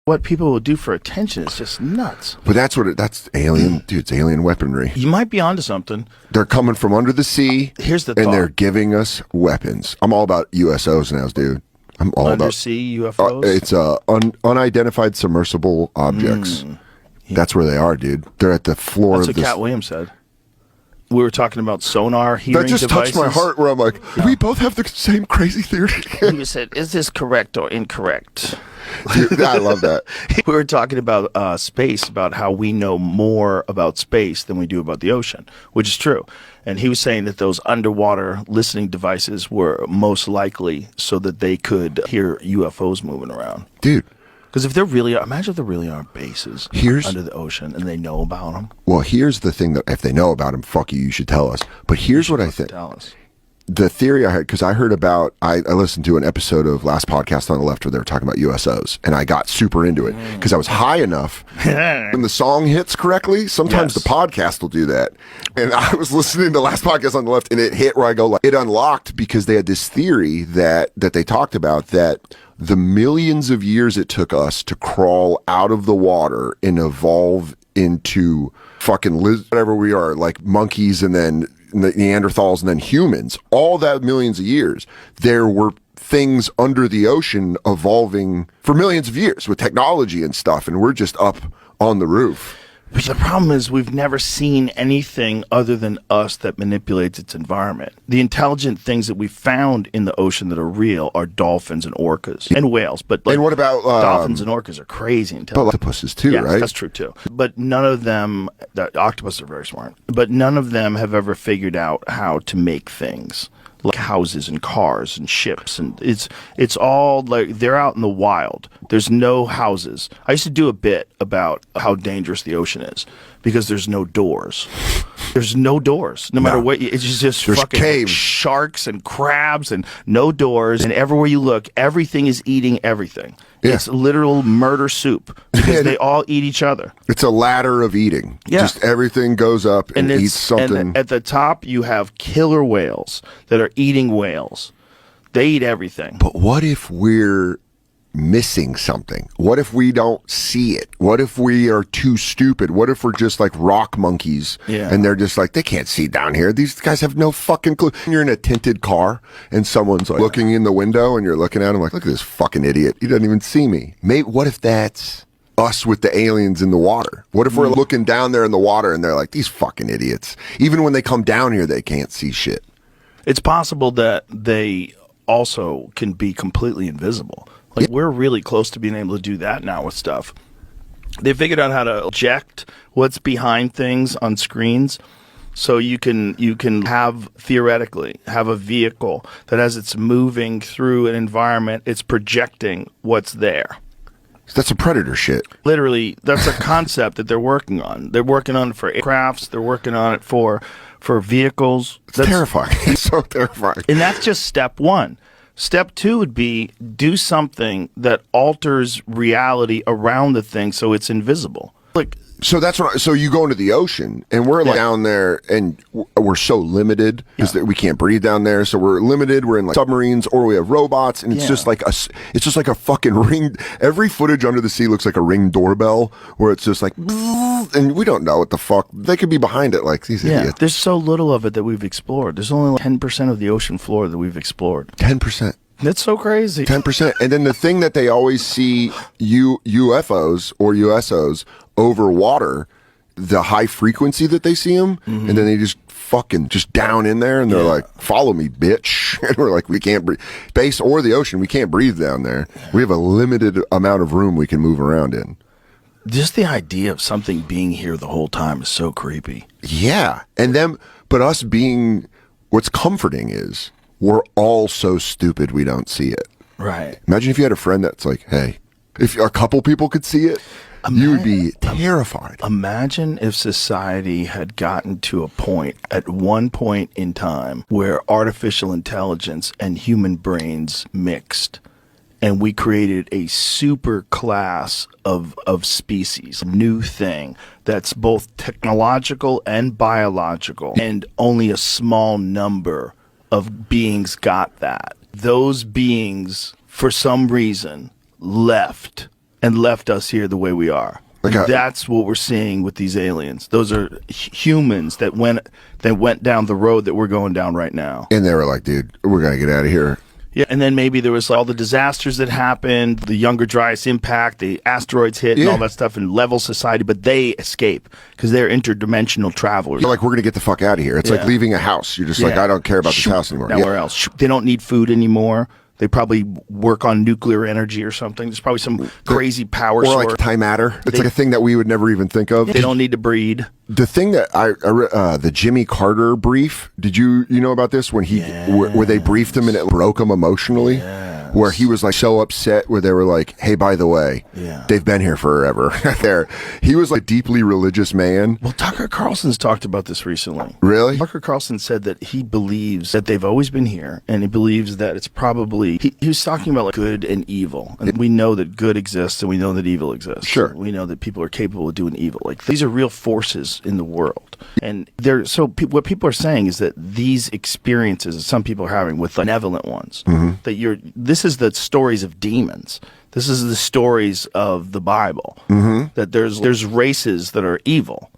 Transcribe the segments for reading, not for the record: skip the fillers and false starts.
What people will do for attention is just nuts. But that's alien, dude. It's alien weaponry. You might be onto something. They're coming from under the sea. Here's the and thought. They're giving us weapons. I'm all about USOs now, dude. I'm all Undersea UFOs? It's unidentified submersible objects. Yeah. That's where they are, dude. They're at the floor That's of what this. Cat Williams said. We were talking about sonar hearing That just devices. touched my heart where I'm like, we both have the same crazy theory. He said, is this correct or incorrect? Dude, I love that. We were talking about space, about how we know more about space than we do about the ocean, which is true. And he was saying that those underwater listening devices were most likely so that they could hear UFOs moving around. Dude. Because imagine if there really are bases under the ocean and they know about them. Well, here's the thing that if they know about them, fuck you should tell us. But here's what I think. Tell us. The theory I had, because I heard about, I listened to an episode of Last Podcast on the Left where they were talking about USOs, and I got super into it because I was high enough. When the song hits correctly, sometimes the podcast will do that. And I was listening to Last Podcast on the Left, and it hit where I go, like, it unlocked because they had this theory that they talked about that the millions of years it took us to crawl out of the water and evolve into fucking whatever we are, like monkeys and then Neanderthals and then humans, all that millions of years, there were things under the ocean evolving for millions of years with technology and stuff, and we're just up on the roof. But the problem is we've never seen anything other than us that manipulates its environment. The intelligent things that we found in the ocean that are real are dolphins and orcas and whales. But and what about dolphins and orcas are crazy intelligent. But octopuses too, yes, right? That's true too. But none of them, octopuses are very smart, but none of them have ever figured out how to make things. Like houses and cars and ships, and it's all like they're out in the wild. There's no houses. I used to do a bit about how dangerous the ocean is because there's no doors. There's no doors. No matter what, it's just there's fucking caves. Sharks and crabs and no doors. And everywhere you look, everything is eating everything. Yeah. It's literal murder soup because they all eat each other. It's a ladder of eating. Yeah. Just everything goes up and eats something. And at the top, you have killer whales that are eating whales. They eat everything. But what if we're missing something? What if we don't see it? What if we are too stupid? What if we're just like rock monkeys and they're just like, they can't see down here. These guys have no fucking clue. You're in a tinted car and someone's like looking in the window and you're looking at him like, look at this fucking idiot. He doesn't even see me. Maybe, what if that's us with the aliens in the water? What if we're looking down there in the water and they're like, these fucking idiots. Even when they come down here, they can't see shit. It's possible that they also can be completely invisible. Like, we're really close to being able to do that now with stuff. They figured out how to eject what's behind things on screens. So you can have, theoretically, have a vehicle that as it's moving through an environment, it's projecting what's there. That's a Predator shit. Literally, that's a concept that they're working on. They're working on it for aircrafts. They're working on it for vehicles. That's terrifying. It's so terrifying. And that's just step one. Step two would be do something that alters reality around the thing so it's invisible. Like, so that's what. So you go into the ocean, and we're like down there, and we're so limited because we can't breathe down there. So we're limited. We're in like submarines, or we have robots, and it's just like a fucking ring. Every footage under the sea looks like a Ring doorbell, where it's just like, and we don't know what the fuck they could be behind it. Like these idiots. There's so little of it that we've explored. There's only like 10% of the ocean floor that we've explored. 10%. That's so crazy. 10%. And then the thing that they always see UFOs or USOs over water, the high frequency that they see them, and then they just fucking just down in there, and they're like, follow me, bitch. And we're like, we can't breathe. Space or the ocean, we can't breathe down there. We have a limited amount of room we can move around in. Just the idea of something being here the whole time is so creepy. Yeah. And them, but us being, what's comforting is, we're all so stupid we don't see it. Right. Imagine if you had a friend that's like, hey, if a couple people could see it, you would be terrified. Imagine if society had gotten to a point, at one point in time, where artificial intelligence and human brains mixed, and we created a super class of species, a new thing that's both technological and biological, and only a small number of beings got that. Those beings, for some reason, left and left us here the way we are. Okay. And that's what we're seeing with these aliens. Those are humans that went down the road that we're going down right now. And they were like, dude, we're going to get out of here. Yeah, and then maybe there was all the disasters that happened, the Younger Dryas impact, the asteroids hit, and all that stuff, and level society, but they escape because they're interdimensional travelers. They're like, we're going to get the fuck out of here. It's like leaving a house. You're just like, I don't care about this house anymore. Nowhere else. They don't need food anymore. They probably work on nuclear energy or something. There's probably some crazy power source. Or like time matter. It's like a thing that we would never even think of. They don't need to breed. The thing that the Jimmy Carter brief, did you know about this when where they briefed him and it broke him emotionally? Where he was like so upset where they were like, hey, by the way, they've been here forever. He was like a deeply religious man. Well, Tucker Carlson's talked about this recently. Really? Tucker Carlson said that he believes that they've always been here, and he believes that it's probably, he was talking about like good and evil. And we know that good exists and we know that evil exists. Sure. We know that people are capable of doing evil. Like these are real forces in the world. And what people are saying is that these experiences that some people are having with benevolent ones, that this is the stories of demons. This is the stories of the Bible. That there's races that are evil.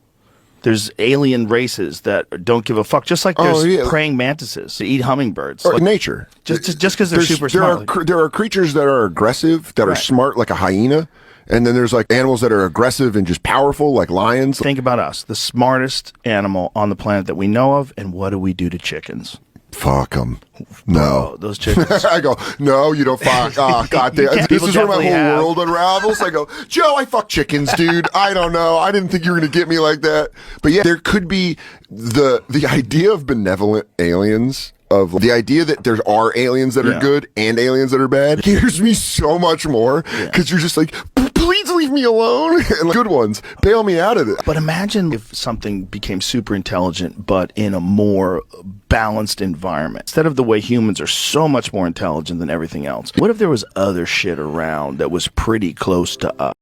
There's alien races that don't give a fuck. Just like there's praying mantises that eat hummingbirds. Or like, nature. Just because they're super smart. There are creatures that are aggressive, that are smart, like a hyena. And then there's like animals that are aggressive and just powerful, like lions. Think about us, the smartest animal on the planet that we know of, and what do we do to chickens? Fuck them. No. Oh, those chickens. I go, no, you don't fuck. Oh, goddamn. This is where my whole world unravels. I go, Joe, I fuck chickens, dude. I don't know. I didn't think you were going to get me like that. But yeah, there could be the idea of benevolent aliens, of the idea that there are aliens that are good and aliens that are bad, scares me so much more because you're just like, please leave me alone. And like, good ones, bail me out of it. But imagine if something became super intelligent, but in a more balanced environment. Instead of the way humans are so much more intelligent than everything else, what if there was other shit around that was pretty close to us?